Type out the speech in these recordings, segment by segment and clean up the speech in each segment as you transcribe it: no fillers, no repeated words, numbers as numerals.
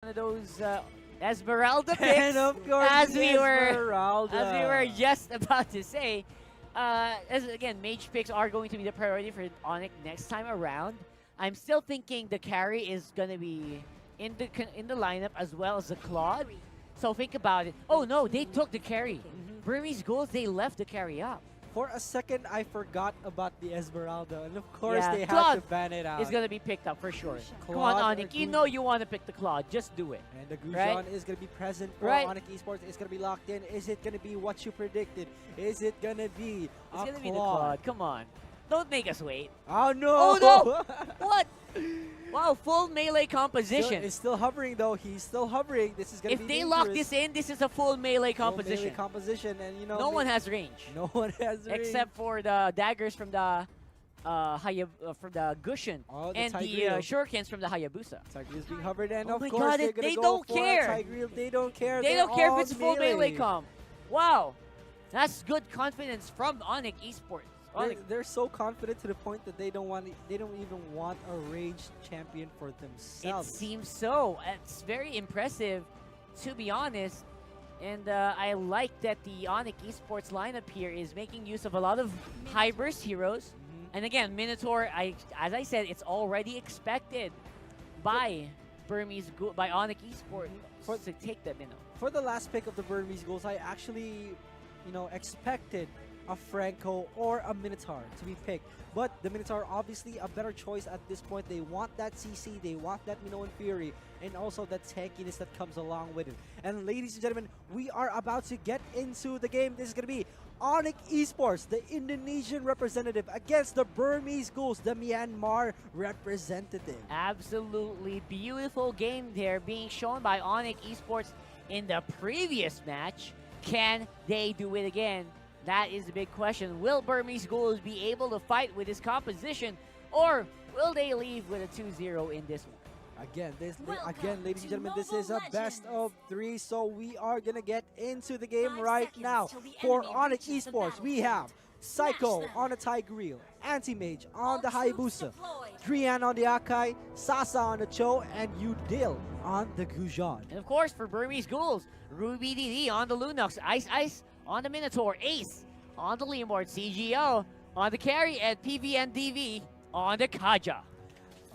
of those Esmeralda picks. And of course, as we Esmeralda. were just about to say. As again, mage picks are going to be the priority for Onic next time around. I'm still thinking the carry is gonna be in the lineup as well as the Claude. So think about it. Oh no, they took the carry. Burmese goals, they left the carry up. For a second, I forgot about the Esmeralda, and of course Yeah, they had Claude to ban it out. It's gonna be picked up for sure. Come Claude on, or Onic. You Gu- know you want to pick the Claude. Just do it. And the Gujan Right? is going to be present for Right. Onic Esports. It's going to be locked in. Is it going to be what you predicted? Is it going to be It's a gonna be the Claude. Come on. Don't make us wait. Oh no! Oh no! What? Wow, full melee composition. It's still hovering though. He's still hovering. This is going to If be they dangerous. lock this in, this is a full melee Full composition. melee composition, and you know No one has range. No one has range. Except for the daggers from the from the Gushin Oh, the and the Tigreal. shurikens from the Hayabusa. Tigreal is being hovered, and Oh of my course God, they're gonna they go don't for care. a Tigreal. They don't care. They They're don't care all if it's full melee comp. Wow, that's good confidence from Onic Esports. They're so confident to the point that they don't even want a ranged champion for It themselves. seems so. It's very impressive, to be honest. And I like that the Onic Esports lineup here is making use of a lot of high burst heroes. And again, Minotaur, as I said, it's already expected by by Onic Esports to take that Minnow. For the last pick of the Burmese goals, I actually, expected a Franco or a Minotaur to be picked. But the Minotaur, obviously a better choice at this point. They want that CC, they want that Minoan Fury, and also that tankiness that comes along with it. And ladies and gentlemen, we are about to get into the game. This is going to be Onic Esports, the Indonesian representative, against the Burmese Ghouls, the Myanmar representative. Absolutely beautiful game there being shown by Onic Esports in the previous match. Can they do it again? That is the big question. Will Burmese Ghouls be able to fight with this composition, or will they leave with a 2-0 in this one? Again, ladies and gentlemen, this is a best of 3, so we are gonna get into the game right now. For Onic Esports, we have Psycho on the Tigreal, Anti-Mage on the Hayabusa, Drian on the Akai, Sasa on the Cho, and Udil on the Gujan. And of course, for Burmese Ghouls, Ruby DD on the Lunox, Ice on the Minotaur, Ace on the Leomord, CGO on the carry, and PVNDV on the Kaja.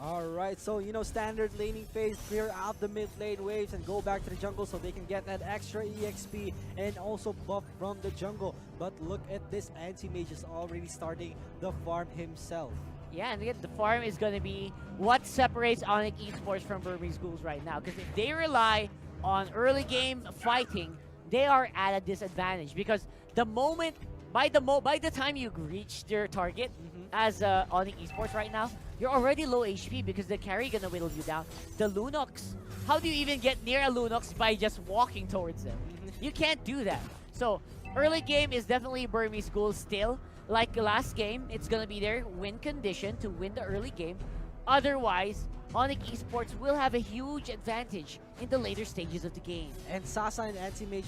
Alright, so standard laning phase, clear out the mid lane waves and go back to the jungle so they can get that extra EXP and also buff from the jungle. But look at this, Anti-Mage is already starting the farm himself. Yeah, and again, the farm is going to be what separates Onic Esports from Burmese Ghouls right now. Because if they rely on early game fighting, they are at a disadvantage. Because the moment, by the time you reach their target, as Onic Esports right now, you're already low HP because the carry gonna whittle you down. The Lunox, how do you even get near a Lunox by just walking towards them? You can't do that. So early game is definitely Burmese Ghouls still. Like the last game, it's gonna be their win condition to win the early game. Otherwise, Onic Esports will have a huge advantage in the later stages of the game. And Sasa and Anti-Mage,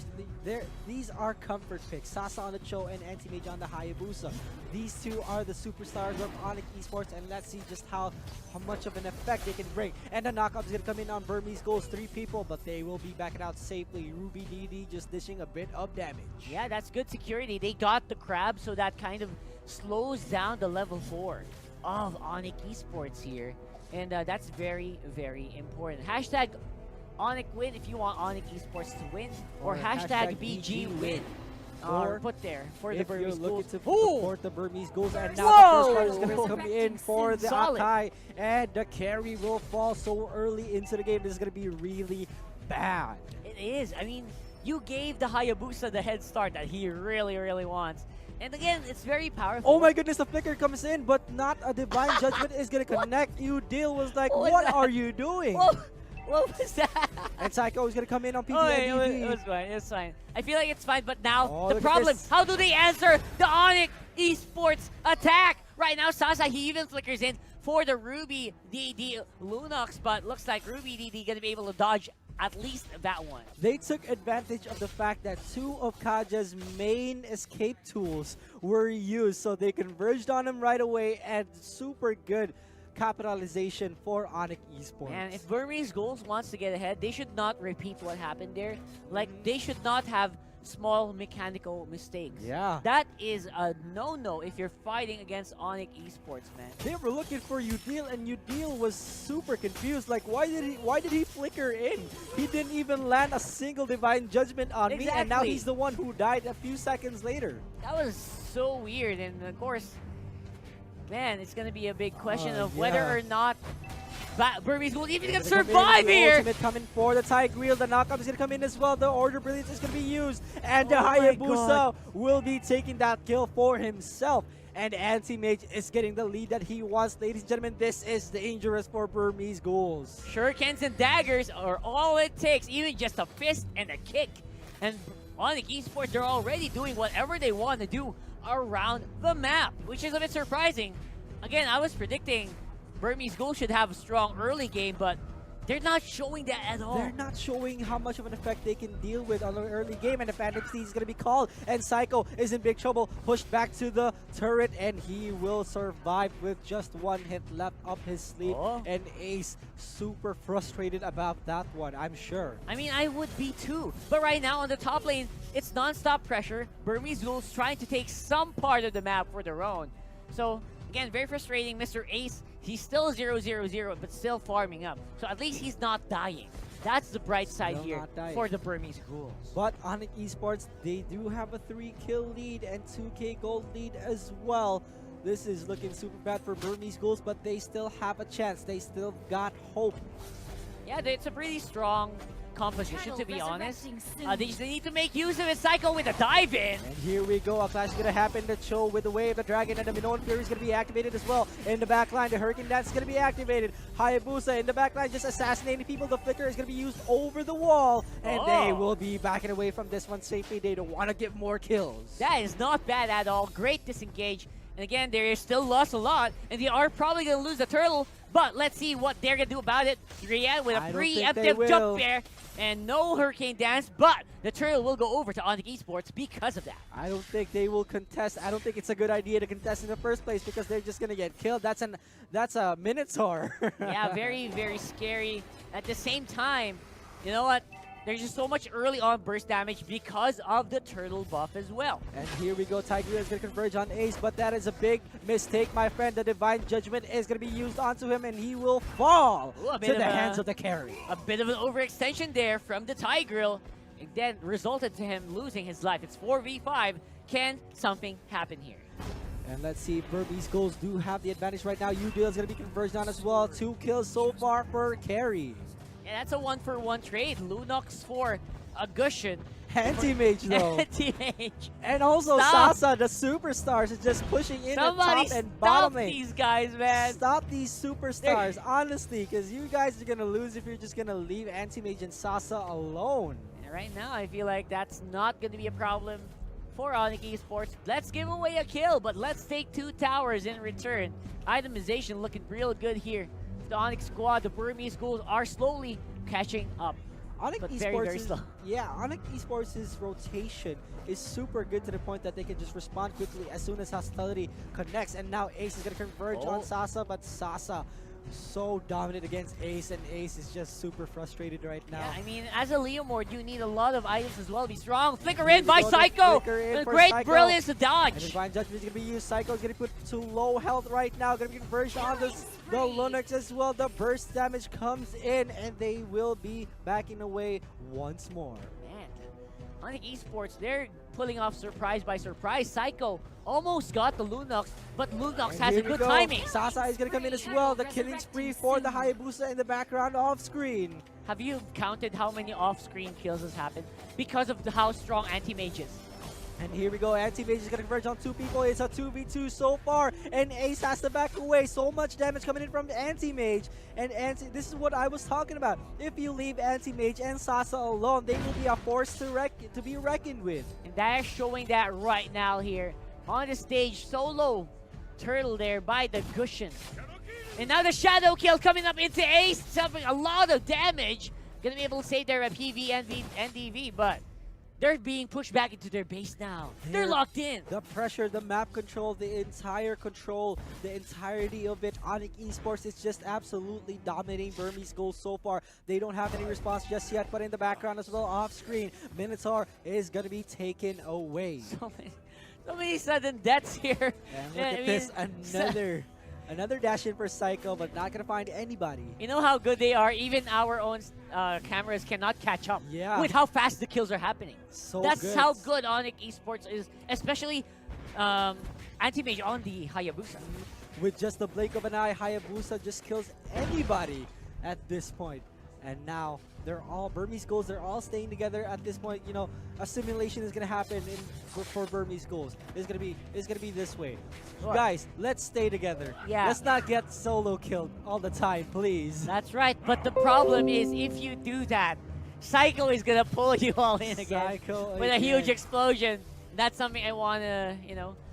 these are comfort picks. Sasa on the Cho and Anti-Mage on the Hayabusa. These two are the superstars of Onic Esports, and let's see just how much of an effect they can bring. And the knockout is going to come in on Burmese Ghouls, 3 people, but they will be backing out safely. Ruby DD just dishing a bit of damage. Yeah, that's good security. They got the crab, so that kind of slows down the level 4 of Onic Esports here. And that's very, very important. Hashtag Onic win if you want Onic Esports to win, or hashtag BG win. Or put there for the Burmese If you're looking Ghouls. to support the Burmese Ghouls, and now the first card is going to come in for the Solid. Akai, and the carry will fall so early into the game. This is going to be really bad. It is. I mean, you gave the Hayabusa the head start that he really, really wants. And again, it's very powerful. Oh my goodness, the flicker comes in, but not a Divine Judgment is going to connect. Udil was like, What was what that? are you doing? What was that? And Psycho is going to come in on Oh, wait, PVNDV. it was fine. It was fine. I feel like it's fine, but now Oh, the look at problem: this. how do they answer the Onic Esports attack? Right now, Sasa, he even flickers in for the Ruby DD Lunox, but looks like Ruby DD gonna be able to dodge at least that one. They took advantage of the fact that 2 of Kaja's main escape tools were used, so they converged on him right away, and super good capitalization for Onic Esports. And if Burmese Goals wants to get ahead, they should not repeat what happened there. Like, they should not have small mechanical mistakes. Yeah. That is a no-no if you're fighting against Onic Esports, man. They were looking for Udil, and Udil was super confused. Like, why did he flicker in? He didn't even land a single divine judgment on me, and now Exactly. he's the one who died a few seconds later. That was so weird, and of course, man, it's gonna be a big question of whether yeah. or not Burmese will even They're can gonna come in, survive the here. ultimate coming for the Tigreal. The knockup is going to come in as well. The Order Brilliance is going to be used. And the Oh my Hayabusa God. will be taking that kill for himself. And Anti-Mage is getting the lead that he wants. Ladies and gentlemen, this is dangerous for Burmese Ghouls. Shurikens and daggers are all it takes, even just a fist and a kick. And Onic Esports, they're already doing whatever they want to do around the map, which is a bit surprising. Again, I was predicting Burmese Gold should have a strong early game, but they're not showing that at all. They're not showing how much of an effect they can deal with on the early game, and the Phantom Steed is going to be called, and Psycho is in big trouble, pushed back to the turret, and he will survive with just one hit left up his sleeve. Oh. And Ace super frustrated about that one, I'm sure. I mean, I would be too. But right now on the top lane, it's non-stop pressure. Burmese Gold's trying to take some part of the map for their own. So, again, very frustrating. Mr. Ace, he's still 0-0-0, but still farming up. So at least he's not dying. That's the bright side Still here not dying. for the Burmese Ghouls. But Onic Esports, they do have a 3-kill lead and 2k gold lead as well. This is looking super bad for Burmese Ghouls, but they still have a chance. They still got hope. Yeah, it's a pretty strong composition, to be honest. They just need to make use of it. Psycho with a dive in. And here we go. A clash is going to happen. The Cho with the Wave, the Dragon, and the Minoan Fury is going to be activated as well. In the back line, the Hurricane Dance is going to be activated. Hayabusa in the back line just assassinating people. The Flicker is going to be used over the wall. And they will be backing away from this one safely. They don't want to get more kills. That is not bad at all. Great disengage. And again, they still lost a lot. And they are probably going to lose the turtle. But let's see what they're going to do about it. Riyadh with a preemptive jump there. And no Hurricane Dance, but the turtle will go over to Onic Esports because of that. I don't think they will contest. I don't think it's a good idea to contest in the first place because they're just going to get killed. That's a Minotaur. Yeah, very, very scary. At the same time, you know what? There's just so much early on burst damage because of the turtle buff as well. And here we go. Tigreal is going to converge on Ace, but that is a big mistake, my friend. The Divine Judgment is going to be used onto him, and he will fall to the hands of the carry. A bit of an overextension there from the Tigreal. It then resulted to him losing his life. It's 4v5. Can something happen here? And let's see, Burmese Ghouls do have the advantage right now. Udil is going to be converged on as well. 2 kills so far for carry. Yeah, that's a 1-for-1 trade. Lunox for a Gushin. Anti-Mage though. Anti-Mage. And also Sasa, the superstars, is just pushing in the top and bottom lane. These guys, man. Stop these superstars, honestly, because you guys are going to lose if you're just going to leave Anti-Mage and Sasa alone. And right now, I feel like that's not going to be a problem for Onic Esports. Let's give away a kill, but let's take 2 towers in return. Itemization looking real good here. The Onic squad, the Burmese Ghouls are slowly catching up. Onic But Esports very slow. Onic Esports' rotation is super good to the point that they can just respond quickly as soon as hostility connects. And now Ace is going to converge on Sasa, but Sasa so dominant against Ace, and Ace is just super frustrated right now. Yeah, I mean, as a Leomord, you need a lot of items as well to be strong. Flicker in by Psycho! Great brilliance to And dodge! Divine Judgment is going to be used. Psycho is going to be put to low health right now. Going to be converged on the Lunox as well. The burst damage comes in, and they will be backing away once more. Man, Onic Esports, they're pulling off surprise by surprise. Psycho almost got the Lunox, but Lunox has a good timing. Sasa is going to come in as well. The killing spree for the Hayabusa in the background off screen. Have you counted how many off-screen kills has happened? Because of how strong Anti-Mage is. And here we go. Anti-Mage is going to converge on 2 people. It's a 2v2 so far. And Ace has to back away. So much damage coming in from Anti-Mage. And this is what I was talking about. If you leave Anti-Mage and Sasa alone, they will be a force to be reckoned with. And that is showing that right now here. On the stage, solo turtle there by the Gushin. And now the Shadow Kill coming up into Ace, suffering a lot of damage. Gonna be able to save their PV and NDV, but They're being pushed back into their base now. They're They're- locked in. The pressure, the map control, the entire control, the entirety of it. Onic Esports is just absolutely dominating Burmese goals so far. They don't have any response just yet, but in the background as well, off screen, Minotaur is going to be taken away. So many sudden deaths here. And look Yeah, at I this, mean, another dash in for Psycho, but not going to find anybody. You know how good they are? Even our own cameras cannot catch up Yeah. with how fast the kills are happening. So That's good. how good Onic Esports is, especially Anti-Mage on the Hayabusa. With just the blink of an eye, Hayabusa just kills anybody at this point. And now they're all Burmese goals. They're all staying together at this point. You know, a simulation is gonna happen for Burmese goals. It's gonna be this way. Sure. Guys, let's stay together. Yeah. Let's not get solo killed all the time, please. That's right. But the problem is, if you do that, Psycho is gonna pull you all in again Psycho with a huge again. explosion. That's something I wanna,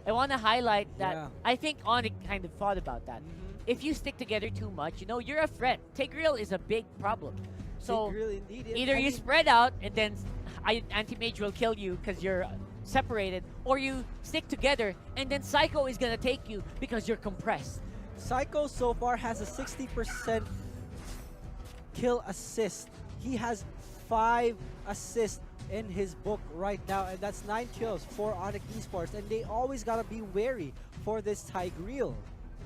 I wanna highlight that. Yeah. I think Onic kind of thought about that. If you stick together too much, you're a threat. Tigreal is a big problem. So Really, indeed. either you spread out and then Anti-Mage will kill you because you're separated, or you stick together and then Psycho is gonna take you because you're compressed. Psycho so far has a 60% kill assist. He has 5 assists in his book right now, and that's 9 kills for Onic Esports, and they always gotta be wary for this Tigreal.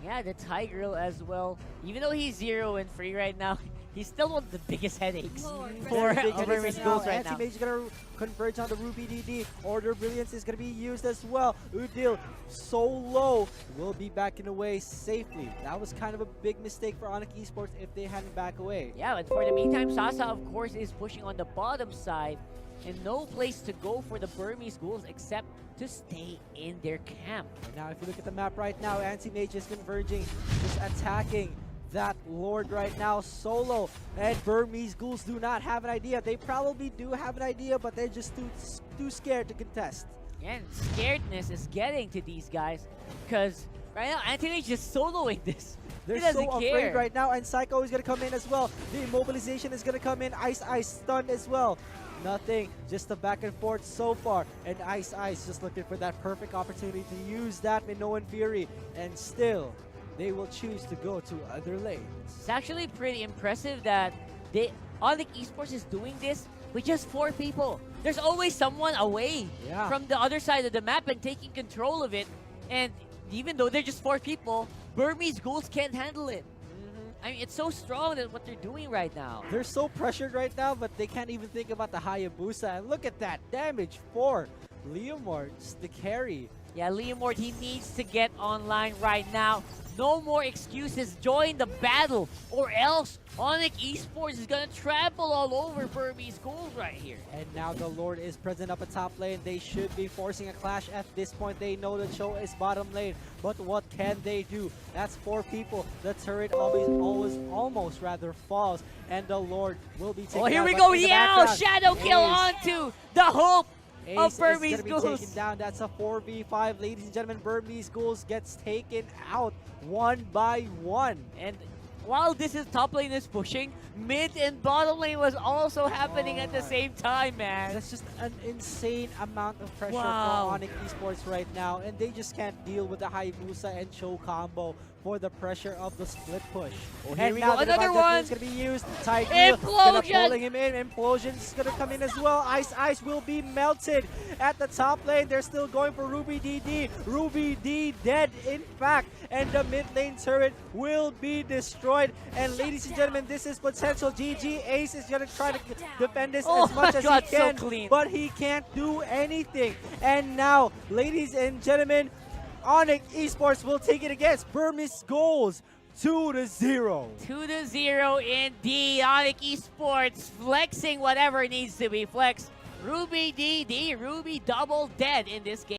Yeah, the Tigreal as well. Even though he's 0 and free right now, he's still one of the biggest headaches for Very big headaches Burmese right goals now. right now. Anti-Mage is gonna converge on the Ruby DD. Order Brilliance is gonna be used as well. Udil so low, will be backing away safely. That was kind of a big mistake for Onic Esports if they hadn't back away. Yeah, but for the meantime, Sasa, of course, is pushing on the bottom side, and no place to go for the Burmese ghouls except to stay in their camp. And now if you look at the map right now, Anti-Mage is converging, just attacking that Lord right now solo, and Burmese ghouls do not have an idea. They probably do have an idea, but they're just too scared to contest. And scaredness is getting to these guys because right now Anti-Mage is soloing this. They're He doesn't so care. afraid right now, and Psycho is going to come in as well. The immobilization is going to come in. Ice stunned as well. Nothing, just a back and forth so far. And Ice just looking for that perfect opportunity to use that Minoan Fury. And still, they will choose to go to other lanes. It's actually pretty impressive that Onic Esports is doing this with just 4 people. There's always someone away Yeah. from the other side of the map and taking control of it. And even though they're just 4 people, Burmese ghouls can't handle it. I mean, it's so strong that what they're doing right now. They're so pressured right now, but they can't even think about the Hayabusa. And look at that damage for Leomord, just the carry. Yeah, Leomord, he needs to get online right now. No more excuses. Join the battle, or else Onic Esports is gonna trample all over Burmese ghouls right here. And now the Lord is present up at top lane. They should be forcing a clash at this point. They know the show is bottom lane, but what can they do? That's 4 people. The turret almost falls, and the Lord will be taken Oh, here out, we but go. in the Yeah, background, shadow kill Ace- onto the hope Ace of is Burmese gonna be ghouls. taken down. That's a 4v5. Ladies and gentlemen, Burmese ghouls gets taken out one by one. And while this is top lane is pushing, mid and bottom lane was also happening at the same time, man. That's just an insane amount of pressure Wow. for Onic Esports right now, and they just can't deal with the Hayabusa and Cho combo for the pressure of the split push. Oh, here and we now go. the Another divine one. is going to be used. Tigreal gonna Implosion. pulling him in. Implosion is going to come in as well. Ice will be melted at the top lane. They're still going for Ruby DD. Ruby D dead, in fact, and the mid lane turret will be destroyed. And ladies and gentlemen, this is potential GG. Ace is going to try to defend this Oh as much my as God, he so can, clean. but he can't do anything. And now, ladies and gentlemen, Onic Esports will take it against Burmese goals 2-0. 2-0 indeed. Onic Esports flexing whatever needs to be flexed. Ruby DD, Ruby double dead in this game.